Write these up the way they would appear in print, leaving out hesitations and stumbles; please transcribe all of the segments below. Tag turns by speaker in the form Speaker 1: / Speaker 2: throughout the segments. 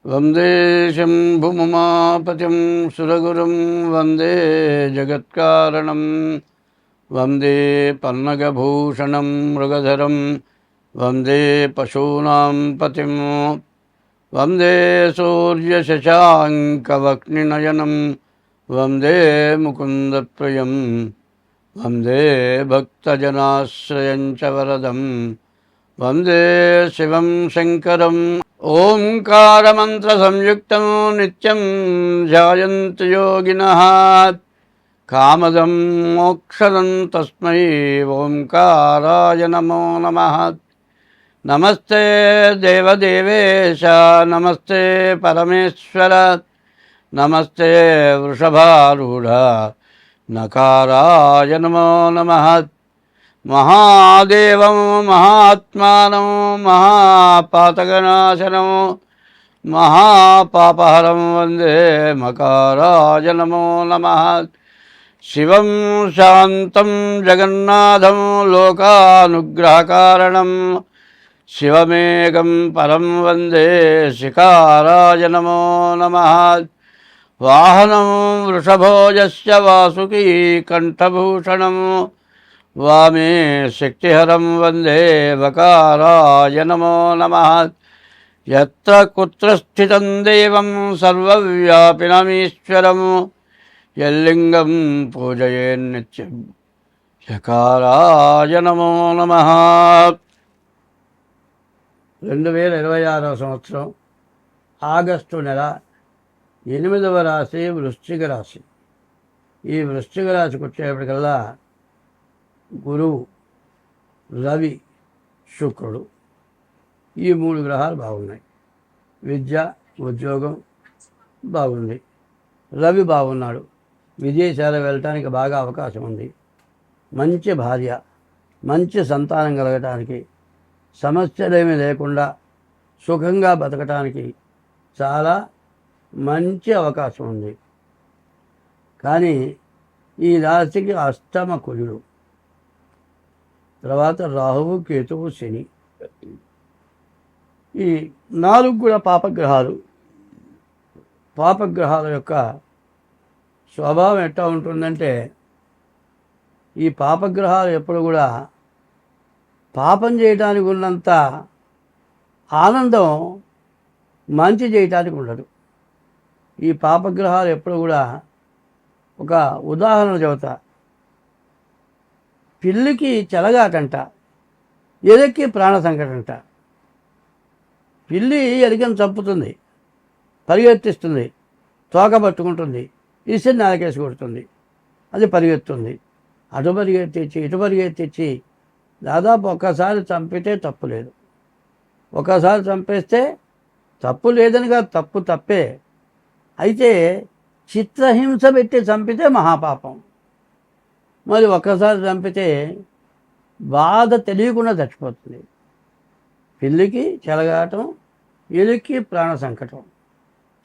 Speaker 1: వందే శంభుముమాపతిం సురగురుం వందే జగత్కారణం వందే పన్నగభూషణం మృగధరం వందే పశూనాం పతిం వందే సూర్యశశాంకవక్నినయనం వందే ముకుందప్రియం వందే భక్తజనాశ్రయం చ వరదం వందే శివం శంకరం. ఓంకారమంత్రసంయుక్తం నిత్యం ధ్యాయంతి యోగినః కామదం మోక్షదం తస్మై ఓంకారాయ నమో నమః. నమస్తే దేవదేవేశ నమస్తే పరమేశ్వర నమస్తే వృషభారూఢ నకారాయ నమో నమః. మహాదేవం మహాత్మానం మహాపాతకనాశనం మహాపాపహరం వందే మకారాయ నమో నమః. శివం శాంతం జగన్నాథం లోకానుగ్రహకారణం శివమేకం పరం వందే శిఖారాయ నమో నమః. వాహనం వృషభోజస్య వాసుకీ కంఠభూషణం వామే శక్తిహరం వందే వకారాయ నమో నమః. యత్ర కుత్ర స్థితం దేవం సర్వవ్యాపినమీశ్వరం యల్లింగం పూజయేన్నిత్యం యకారాయ నమో నమః. 2026 సంవత్సరం ఆగస్టు నెల 8వ రాశి వృశ్చిక రాశి. ఈ వృశ్చిక రాశికి వచ్చేప్పటికల్లా గురువు, రవి, శుక్రుడు ఈ 3 గ్రహాలు బాగున్నాయి. విద్య, ఉద్యోగం బాగుంది. రవి బాగున్నాడు, విదేశాలు వెళ్ళటానికి బాగా అవకాశం ఉంది. మంచి భార్య, మంచి సంతానం కలగటానికి, సమస్యలేమీ లేకుండా సుఖంగా బతకటానికి చాలా మంచి అవకాశం ఉంది. కానీ ఈ రాశికి అష్టమ కుజుడు, తర్వాత రాహువు, కేతువు, శని ఈ 4 కూడా పాపగ్రహాలు. పాపగ్రహాల యొక్క స్వభావం ఎట్లా ఉంటుందంటే, ఈ పాపగ్రహాలు ఎప్పుడు కూడా పాపం చేయటానికి ఉన్నంత ఆనందం మంచి చేయటానికి ఉండదు. ఈ పాపగ్రహాలు ఎప్పుడు కూడా ఒక ఉదాహరణ చెబుతా. పిల్లికి చెలగాటంట, ఎలుక్కి ప్రాణ సంకటంట. పిల్లి ఎలుకను చంపుతుంది, పరిగెత్తిస్తుంది, తోక పట్టుకుంటుంది, ఇసి నేలకేసి కొడుతుంది, అది పరిగెత్తుంది. అటు పరిగెత్తించి ఇటు పరిగెత్తించి దాదాపు ఒక్కసారి చంపితే తప్పు లేదు. ఒకసారి చంపేస్తే తప్పు లేదని కాదు, తప్పు తప్పే. అయితే చిత్రహింస పెట్టి చంపితే మహాపాపం. మరి ఒక్కసారి చంపితే బాధ తెలియకుండా చచ్చిపోతుంది. పిల్లికి చెలగాటం, ఎలుక్కి ప్రాణ సంకటం.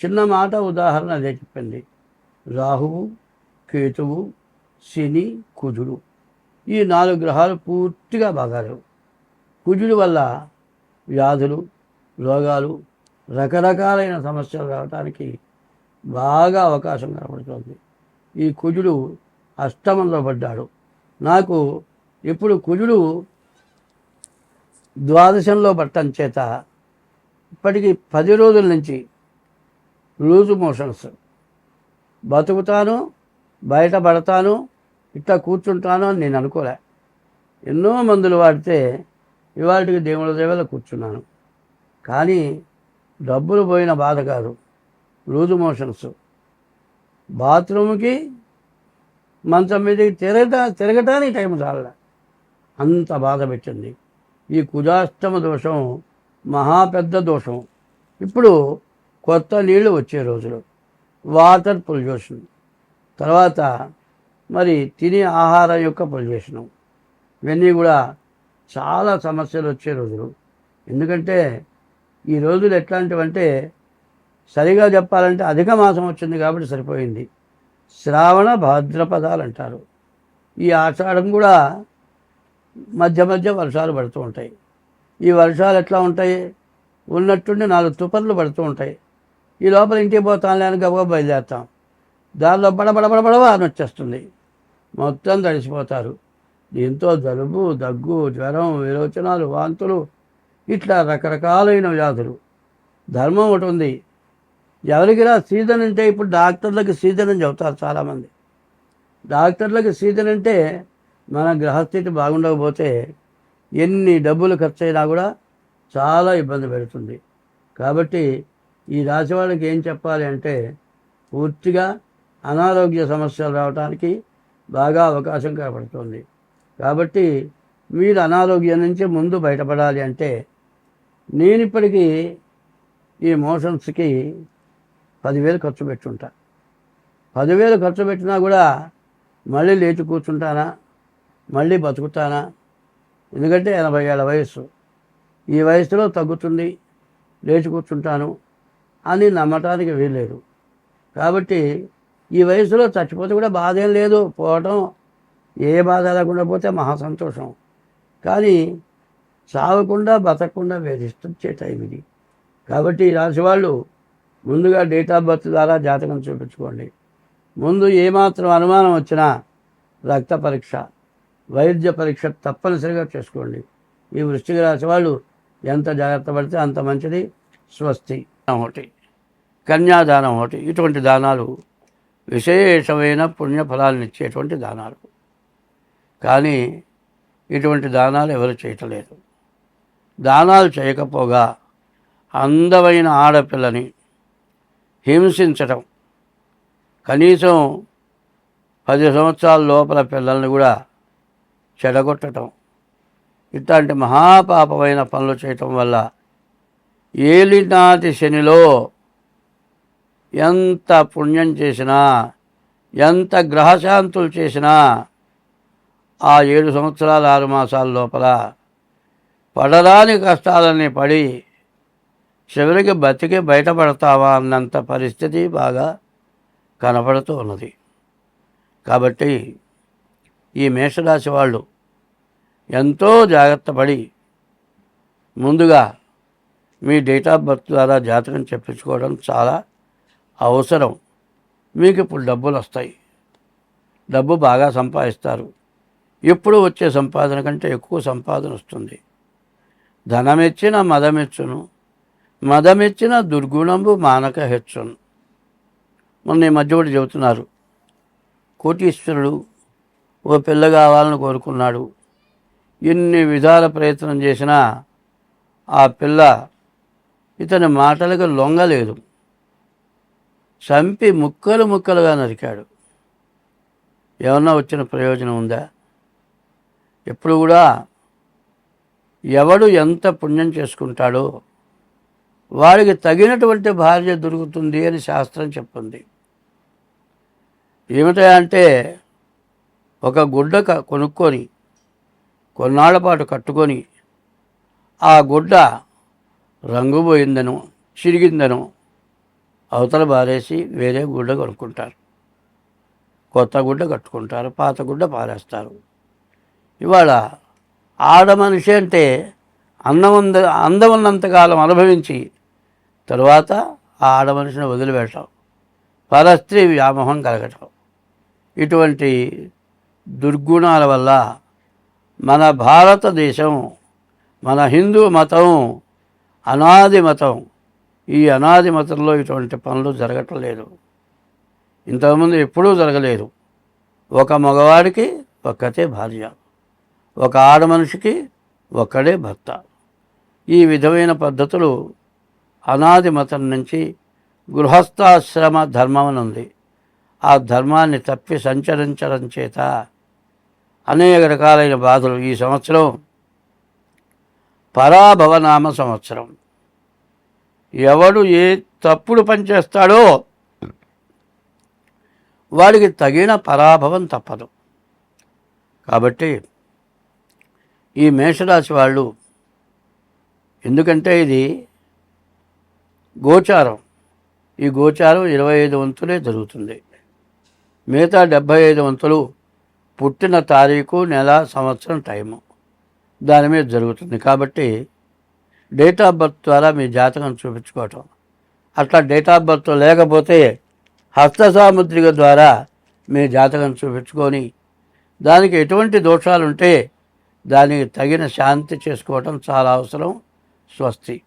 Speaker 1: చిన్న మాట ఉదాహరణ అదే చెప్పింది. రాహువు, కేతువు, శని, కుజుడు ఈ 4 గ్రహాలు పూర్తిగా బాగాలేవు. కుజుడి వల్ల వ్యాధులు, రోగాలు, రకరకాలైన సమస్యలు రావడానికి బాగా అవకాశం కనబడుతుంది. ఈ కుజుడు అష్టమంలో పడ్డాడు. నాకు ఇప్పుడు కుజుడు ద్వాదశంలో పట్టం చేత ఇప్పటికి 10 రోజుల నుంచి లూజ్ మోషన్స్, బతుకుతాను, బయటపడతాను, ఇట్లా కూర్చుంటాను అని నేను అనుకోలే. ఎన్నో మందులు వాడితే ఇవాటికి దేవుళ్ళ దేవలో కూర్చున్నాను. కానీ డబ్బులు పోయిన బాధ కాదు, లూజ్ మోషన్స్. బాత్రూమ్కి మంచం మీదకి తిరగటానికి టైం చాలే, అంత బాధ పెట్టింది. ఈ కుజాష్టమ దోషం మహా పెద్ద దోషం. ఇప్పుడు కొత్త నీళ్లు వచ్చే రోజులు, వాటర్ పొల్యూషన్, తర్వాత మరి తినే ఆహారం యొక్క పొల్యూషను, ఇవన్నీ కూడా చాలా సమస్యలు వచ్చే రోజులు. ఎందుకంటే ఈ రోజులు ఎట్లాంటివంటే, సరిగా చెప్పాలంటే అధిక మాసం వచ్చింది కాబట్టి సరిపోయింది. శ్రావణ భాద్రపదాలు అంటారు. ఈ ఆషాఢం కూడా మధ్య మధ్య వర్షాలు పడుతూ ఉంటాయి. ఈ వర్షాలు ఎట్లా ఉంటాయి, ఉన్నట్టుండి 4 తుపర్లు పడుతూ ఉంటాయి. ఈ లోపల ఇంటికి పోతానులే అని గబగబా బయలుదేరుతాం. దానిలో బడబడబడబడవా అని వచ్చేస్తుంది, మొత్తం తడిసిపోతారు. దీంతో జలుబు, దగ్గు, జ్వరం, విరోచనాలు, వాంతులు, ఇట్లా రకరకాలైన వ్యాధులు. ధర్మం ఒకటి ఉంది, ఎవరికిరా సీజన్ అంటే ఇప్పుడు డాక్టర్లకి సీజన్ అని చెబుతారు చాలామంది. డాక్టర్లకి సీజన్ అంటే మన గ్రహస్థితి బాగుండకపోతే ఎన్ని డబ్బులు ఖర్చు అయినా కూడా చాలా ఇబ్బంది పెడుతుంది. కాబట్టి ఈ రాశి వాళ్ళకి ఏం చెప్పాలి అంటే, పూర్తిగా అనారోగ్య సమస్యలు రావడానికి బాగా అవకాశం కనపడుతుంది. కాబట్టి మీరు అనారోగ్యం నుంచి ముందు బయటపడాలి అంటే, నేను ఇప్పటికీ ఈ మోషన్స్కి 10,000 ఖర్చు పెట్టుంటా. 10,000 ఖర్చు పెట్టినా కూడా మళ్ళీ లేచి కూర్చుంటానా, మళ్ళీ బతుకుతానా? ఎందుకంటే 80 ఏళ్ళ వయస్సు, ఈ వయసులో తగ్గుతుంది, లేచి కూర్చుంటాను అని నమ్మటానికి వీల్లేదు. కాబట్టి ఈ వయసులో చచ్చిపోతే కూడా బాధ ఏం లేదు, పోవటం ఏ బాధ లేకుండా పోతే మహా సంతోషం. కానీ చావకుండా బతకకుండా వేధిస్తుంచే టైం ఇది. కాబట్టి ఈ రాశి వాళ్ళు ముందుగా డేట్ ఆఫ్ బర్త్ ద్వారా జాతకం చూపించుకోండి. ముందు ఏమాత్రం అనుమానం వచ్చినా రక్త పరీక్ష, వైద్య పరీక్ష తప్పనిసరిగా చేసుకోండి. ఈ వృశ్చిక రాశి వాళ్ళు ఎంత జాగ్రత్త పడితే అంత మంచిది. స్వస్తి. ఒకటి కన్యాదానం, ఒకటి ఇటువంటి దానాలు విశేషమైన పుణ్యఫలాలను ఇచ్చేటువంటి దానాలు. కానీ ఇటువంటి దానాలు ఎవరు చేయటలేదు. దానాలు చేయకపోగా అందమైన ఆడపిల్లని హింసించటం, కనీసం 10 సంవత్సరాల లోపల పిల్లల్ని కూడా చెడగొట్టడం, ఇట్లాంటి మహాపాపమైన పనులు చేయటం వల్ల ఏలినాటి శనిలో ఎంత పుణ్యం చేసినా, ఎంత గ్రహశాంతులు చేసినా ఆ 7 సంవత్సరాల 6 మాసాల లోపల పడరాని కష్టాలన్నీ పడి చివరికి బతికి బయటపడతావా అన్నంత పరిస్థితి బాగా కనపడుతూ ఉన్నది. కాబట్టి ఈ మేషరాశి వాళ్ళు ఎంతో జాగ్రత్త పడి ముందుగా మీ డేట్ ఆఫ్ బర్త్ ద్వారా జాతకం చెప్పించుకోవడం చాలా అవసరం. మీకు ఇప్పుడు డబ్బులు వస్తాయి, డబ్బు బాగా సంపాదిస్తారు. ఇప్పుడు వచ్చే సంపాదన కంటే ఎక్కువ సంపాదన వస్తుంది. ధనమెచ్చిన మదమెచ్చును, మదమెచ్చిన దుర్గుణంబు మానక హెచ్చును. మొన్న ఈ మధ్య ఒకటి చెబుతున్నారు, కోటీశ్వరుడు ఓ పిల్ల కావాలని కోరుకున్నాడు. ఎన్ని విధాల ప్రయత్నం చేసినా ఆ పిల్ల ఇతని మాటలకు లొంగలేదు. చంపి ముక్కలు ముక్కలుగా నరికాడు. ఏమన్నా వచ్చిన ప్రయోజనం ఉందా? ఎప్పుడు కూడా ఎవడు ఎంత పుణ్యం చేసుకుంటాడో వాడికి తగినటువంటి భార్య దొరుకుతుంది అని శాస్త్రం చెప్పింది. ఏమిటంటే ఒక గుడ్డ కొనుక్కొని కొన్నాళ్ల పాటు కట్టుకొని ఆ గుడ్డ రంగు పోయిందనో చిరిగిందనో అవతల బారేసి వేరే గుడ్డ కొనుక్కుంటారు. కొత్త గుడ్డ కట్టుకుంటారు, పాత గుడ్డ పారేస్తారు. ఇవాళ ఆడ మనిషి అంటే అందం ఉన్నంతకాలం అనుభవించి తరువాత ఆ ఆడ మనిషిని వదిలిపెట్టడం, పరస్త్రీ వ్యామోహం కలగటం, ఇటువంటి దుర్గుణాల వల్ల మన భారతదేశం, మన హిందూ మతం అనాది మతం. ఈ అనాది మతంలో ఇటువంటి పనులు జరగటం లేదు. ఇంతకుముందు ఎప్పుడూ జరగలేదు. ఒక మగవాడికి ఒక్కతే భార్య, ఒక ఆడ మనిషికి ఒక్కడే భర్త. ఈ విధమైన పద్ధతులు అనాది మతం నుంచి గృహస్థాశ్రమ ధర్మం ఉంది. ఆ ధర్మాన్ని తప్పి సంచరించడం చేత అనేక రకాలైన బాధలు. ఈ సంవత్సరం పరాభవనామ సంవత్సరం. ఎవడు ఏ తప్పుడు పని చేస్తాడో వాడికి తగిన పరాభవం తప్పదు. కాబట్టి ఈ మేషరాశి వాళ్ళు, ఎందుకంటే ఇది గోచారం, ఈ గోచారం 25 వంతులే జరుగుతుంది. మిగతా 75 వంతులు పుట్టిన తారీఖు, నెల, సంవత్సరం, టైము దాని మీద జరుగుతుంది. కాబట్టి డేట్ ఆఫ్ బర్త్ ద్వారా మీ జాతకం చూపించుకోవటం అట్లా డేట్ ఆఫ్ బర్త్ లేకపోతే హస్త సాముద్రిక ద్వారా మీ జాతకం చూపించుకొని దానికి ఎటువంటి దోషాలుంటే దానికి తగిన శాంతి చేసుకోవటం చాలా అవసరం. స్వస్తి.